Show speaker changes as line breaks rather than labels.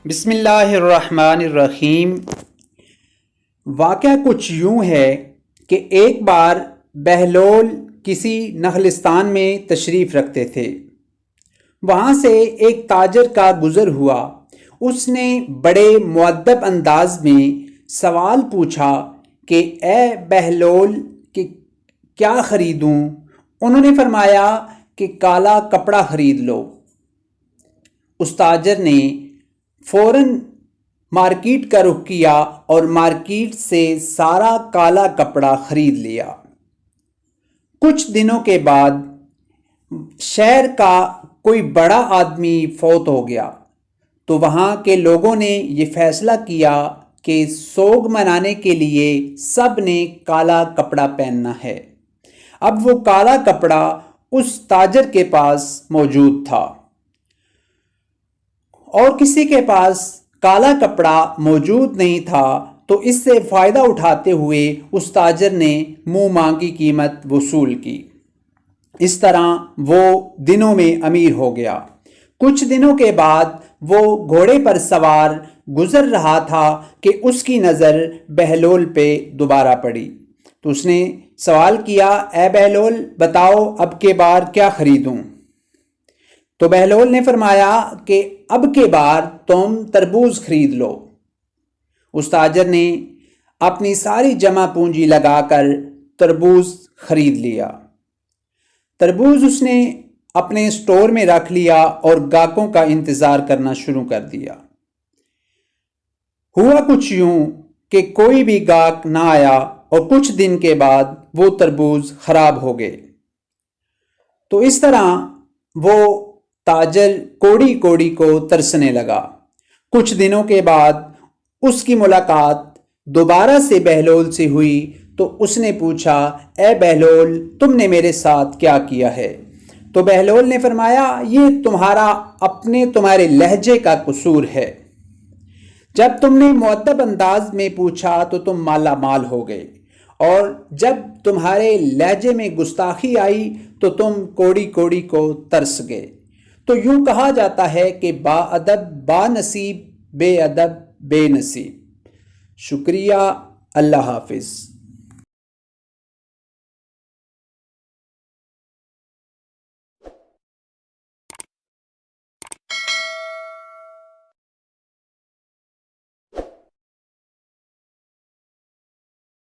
بسم اللہ الرحمن الرحیم۔ واقعہ کچھ یوں ہے کہ ایک بار بہلول کسی نخلستان میں تشریف رکھتے تھے۔ وہاں سے ایک تاجر کا گزر ہوا۔ اس نے بڑے مؤدب انداز میں سوال پوچھا کہ اے بہلول کہ کیا خریدوں؟ انہوں نے فرمایا کہ کالا کپڑا خرید لو۔ اس تاجر نے فوراً مارکیٹ کا رخ کیا اور مارکیٹ سے سارا کالا کپڑا خرید لیا۔ کچھ دنوں کے بعد شہر کا کوئی بڑا آدمی فوت ہو گیا تو وہاں کے لوگوں نے یہ فیصلہ کیا کہ سوگ منانے کے لیے سب نے کالا کپڑا پہننا ہے۔ اب وہ کالا کپڑا اس تاجر کے پاس موجود تھا اور کسی کے پاس کالا کپڑا موجود نہیں تھا، تو اس سے فائدہ اٹھاتے ہوئے اس تاجر نے منہ مانگی قیمت وصول کی۔ اس طرح وہ دنوں میں امیر ہو گیا۔ کچھ دنوں کے بعد وہ گھوڑے پر سوار گزر رہا تھا کہ اس کی نظر بہلول پہ دوبارہ پڑی، تو اس نے سوال کیا، اے بہلول بتاؤ اب کے بار کیا خریدوں؟ تو بہلول نے فرمایا کہ اب کے بار تم تربوز خرید لو۔ اس تاجر نے اپنی ساری جمع پونجی لگا کر تربوز خرید لیا۔ تربوز اس نے اپنے سٹور میں رکھ لیا اور گاہکوں کا انتظار کرنا شروع کر دیا۔ ہوا کچھ یوں کہ کوئی بھی گاہک نہ آیا اور کچھ دن کے بعد وہ تربوز خراب ہو گئے۔ تو اس طرح وہ تاجر کوڑی کوڑی کو ترسنے لگا۔ کچھ دنوں کے بعد اس کی ملاقات دوبارہ سے بہلول سے ہوئی تو اس نے پوچھا، اے بہلول تم نے میرے ساتھ کیا کیا ہے؟ تو بہلول نے فرمایا، یہ تمہارے لہجے کا قصور ہے۔ جب تم نے مؤدب انداز میں پوچھا تو تم مالا مال ہو گئے، اور جب تمہارے لہجے میں گستاخی آئی تو تم کوڑی کوڑی کو ترس گئے۔ تو یوں کہا جاتا ہے کہ با ادب با نصیب، بے ادب بے نصیب۔ شکریہ، اللہ حافظ۔